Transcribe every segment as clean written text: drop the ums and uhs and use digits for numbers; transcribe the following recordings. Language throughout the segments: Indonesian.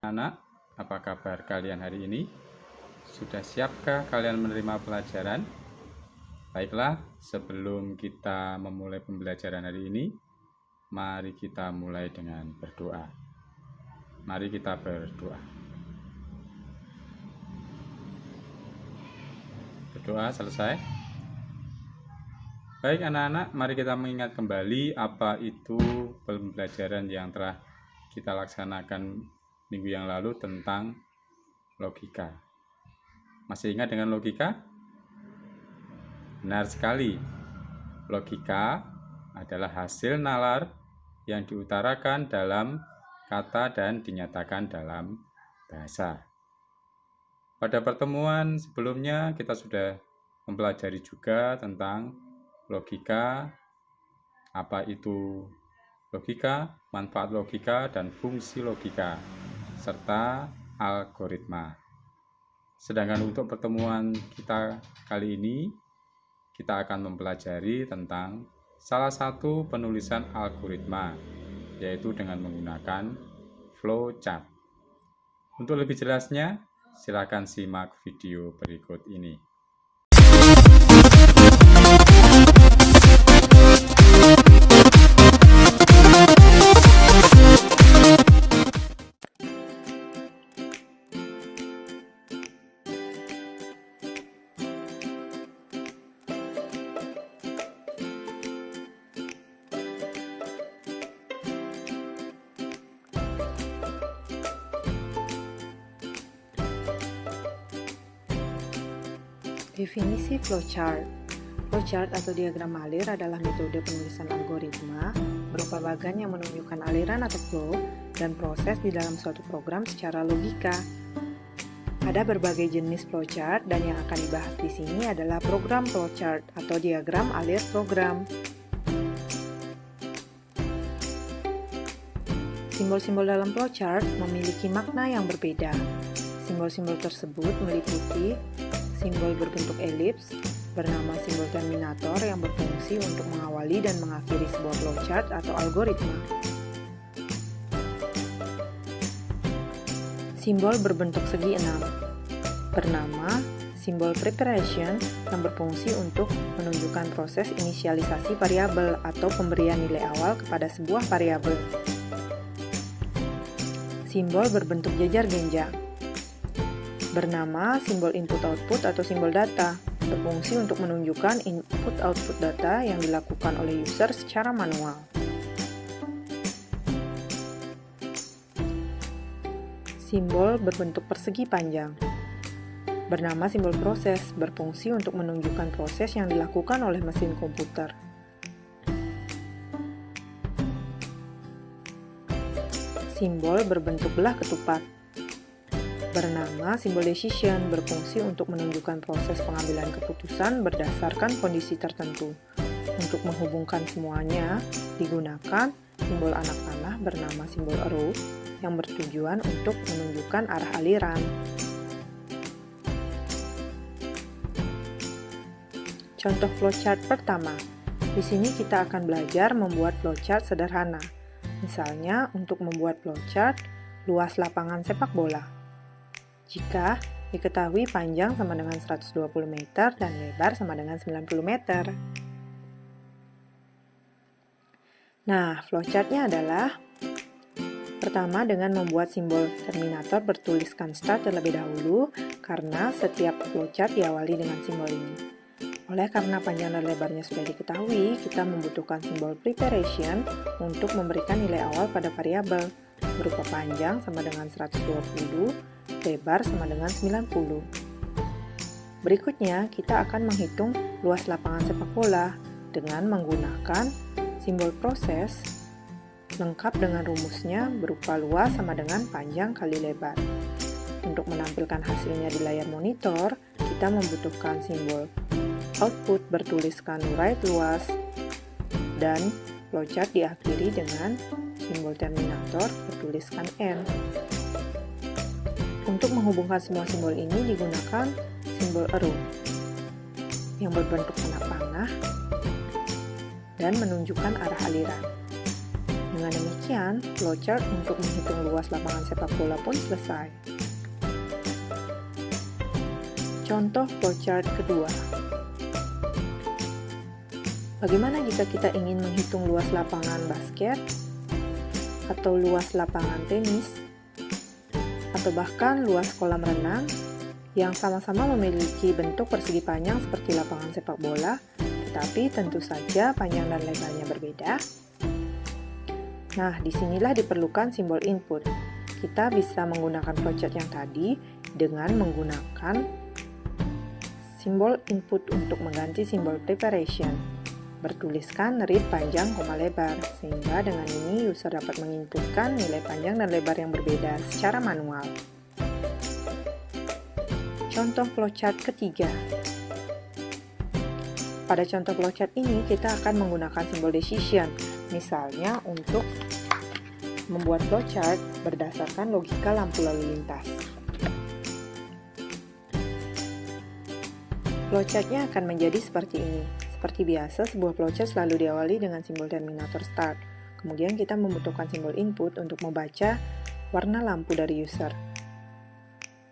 Anak, apa kabar kalian hari ini? Sudah siapkah kalian menerima pelajaran? Baiklah, sebelum kita memulai pembelajaran hari ini, mari kita mulai dengan berdoa. Mari kita berdoa. Berdoa selesai. Baik anak-anak, mari kita mengingat kembali apa itu pembelajaran yang telah kita laksanakan minggu yang lalu tentang logika. Masih ingat dengan logika? Benar sekali. Logika adalah hasil nalar yang diutarakan dalam kata dan dinyatakan dalam bahasa. Pada pertemuan sebelumnya kita sudah mempelajari juga tentang logika, apa itu logika, manfaat logika, dan fungsi logika, serta algoritma. Sedangkan untuk pertemuan kita kali ini, kita akan mempelajari tentang salah satu penulisan algoritma, yaitu dengan menggunakan flowchart. Untuk lebih jelasnya, silakan simak video berikut ini. Definisi flowchart. Flowchart atau diagram alir adalah metode penulisan algoritma berupa bagan yang menunjukkan aliran atau flow dan proses di dalam suatu program secara logika. Ada berbagai jenis flowchart dan yang akan dibahas di sini adalah program flowchart atau diagram alir program. Simbol-simbol dalam flowchart memiliki makna yang berbeda. Simbol-simbol tersebut meliputi simbol berbentuk elips, bernama simbol terminator yang berfungsi untuk mengawali dan mengakhiri sebuah flowchart atau algoritma. Simbol berbentuk segi enam, bernama simbol preparation yang berfungsi untuk menunjukkan proses inisialisasi variabel atau pemberian nilai awal kepada sebuah variabel. Simbol berbentuk jajar genjang, bernama simbol input-output atau simbol data, berfungsi untuk menunjukkan input-output data yang dilakukan oleh user secara manual. Simbol berbentuk persegi panjang, bernama simbol proses, berfungsi untuk menunjukkan proses yang dilakukan oleh mesin komputer. Simbol berbentuk belah ketupat, bernama simbol decision, berfungsi untuk menunjukkan proses pengambilan keputusan berdasarkan kondisi tertentu. Untuk menghubungkan semuanya, digunakan simbol anak panah bernama simbol arrow yang bertujuan untuk menunjukkan arah aliran. Contoh flowchart pertama. Di sini kita akan belajar membuat flowchart sederhana. Misalnya, untuk membuat flowchart luas lapangan sepak bola. Jika diketahui panjang sama dengan 120 meter dan lebar sama dengan 90 meter. Nah, flowchartnya adalah pertama dengan membuat simbol terminator bertuliskan start terlebih dahulu karena setiap flowchart diawali dengan simbol ini. Oleh karena panjang dan lebarnya sudah diketahui, kita membutuhkan simbol preparation untuk memberikan nilai awal pada variabel berupa panjang sama dengan 120, lebar sama dengan 90. Berikutnya, kita akan menghitung luas lapangan sepak bola dengan menggunakan simbol proses lengkap dengan rumusnya berupa luas sama dengan panjang kali lebar. Untuk menampilkan hasilnya di layar monitor, kita membutuhkan simbol output bertuliskan right luas dan flowchart diakhiri dengan simbol terminator bertuliskan N. Untuk menghubungkan semua simbol ini digunakan simbol arrow yang berbentuk anak panah dan menunjukkan arah aliran. Dengan demikian, flowchart untuk menghitung luas lapangan sepak bola pun selesai. Contoh flowchart kedua. Bagaimana jika kita ingin menghitung luas lapangan basket, atau luas lapangan tenis, atau bahkan luas kolam renang yang sama-sama memiliki bentuk persegi panjang seperti lapangan sepak bola, tetapi tentu saja panjang dan lebarnya berbeda? Nah, disinilah diperlukan simbol input. Kita bisa menggunakan flowchart yang tadi dengan menggunakan simbol input untuk mengganti simbol preparation. Bertuliskan read panjang, lebar, sehingga dengan ini user dapat menginputkan nilai panjang dan lebar yang berbeda secara manual. Contoh flowchart ketiga. Pada contoh flowchart ini, kita akan menggunakan simbol decision, misalnya untuk membuat flowchart berdasarkan logika lampu lalu lintas. Flowchartnya akan menjadi seperti ini. Seperti biasa, sebuah flowchart selalu diawali dengan simbol terminator start. Kemudian kita membutuhkan simbol input untuk membaca warna lampu dari user.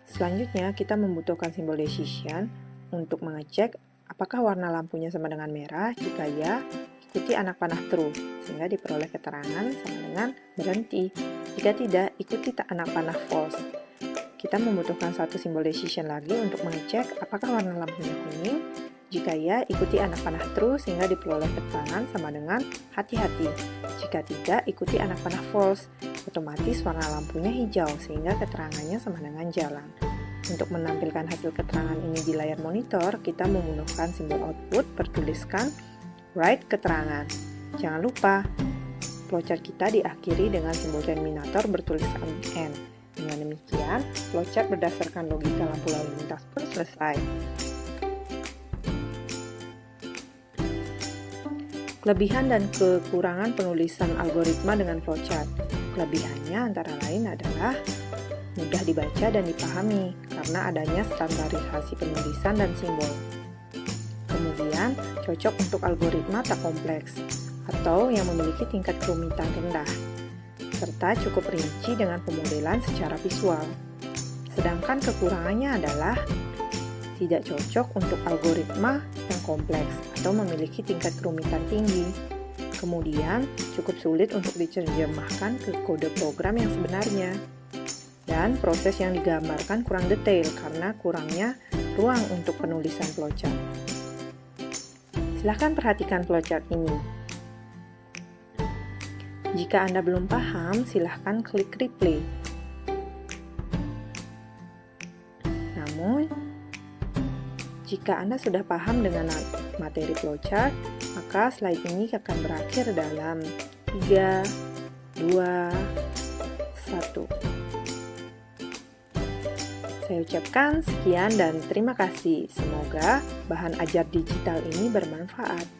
Selanjutnya, kita membutuhkan simbol decision untuk mengecek apakah warna lampunya sama dengan merah. Jika ya, ikuti anak panah true, sehingga diperoleh keterangan sama dengan berhenti. Jika tidak, ikuti anak panah false. Kita membutuhkan satu simbol decision lagi untuk mengecek apakah warna lampunya kuning. Jika ya, ikuti anak panah true, sehingga diperoleh keterangan sama dengan hati-hati. Jika tidak, ikuti anak panah false. Otomatis warna lampunya hijau, sehingga keterangannya sama dengan jalan. Untuk menampilkan hasil keterangan ini di layar monitor, kita menggunakan simbol output bertuliskan write keterangan. Jangan lupa, flowchart kita diakhiri dengan simbol terminator bertuliskan N. Dengan demikian, flowchart berdasarkan logika lampu lalu lintas pun selesai. Kelebihan dan kekurangan penulisan algoritma dengan flowchart. Kelebihannya antara lain adalah mudah dibaca dan dipahami karena adanya standarisasi penulisan dan simbol. Kemudian, cocok untuk algoritma tak kompleks atau yang memiliki tingkat kerumitan rendah, serta cukup rinci dengan pemodelan secara visual. Sedangkan kekurangannya adalah tidak cocok untuk algoritma yang kompleks atau memiliki tingkat kerumitan tinggi. Kemudian, cukup sulit untuk diterjemahkan ke kode program yang sebenarnya. Dan proses yang digambarkan kurang detail karena kurangnya ruang untuk penulisan flowchart. Silahkan perhatikan flowchart ini. Jika Anda belum paham, silahkan klik replay. Namun, jika Anda sudah paham dengan materi flowchart, maka slide ini akan berakhir dalam 3, 2, 1. Saya ucapkan sekian dan terima kasih. Semoga bahan ajar digital ini bermanfaat.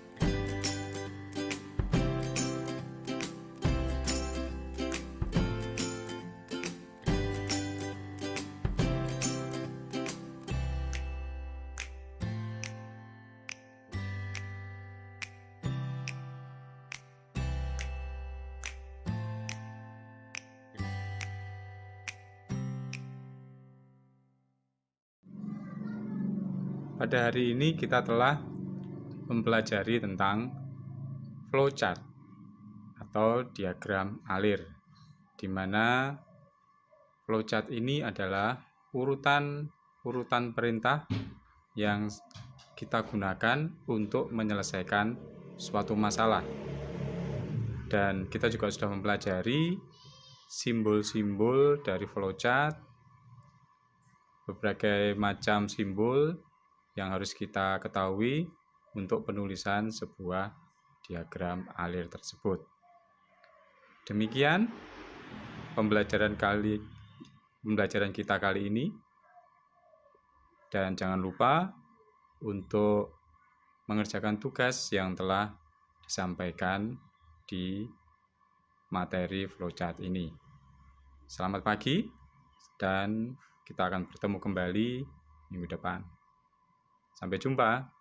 Pada hari ini kita telah mempelajari tentang flowchart atau diagram alir, di mana flowchart ini adalah urutan perintah yang kita gunakan untuk menyelesaikan suatu masalah. Dan kita juga sudah mempelajari simbol-simbol dari flowchart, berbagai macam simbol yang harus kita ketahui untuk penulisan sebuah diagram alir tersebut. Demikian pembelajaran kita kali ini, dan jangan lupa untuk mengerjakan tugas yang telah disampaikan di materi flowchart ini. Selamat pagi, dan kita akan bertemu kembali minggu depan. Sampai jumpa.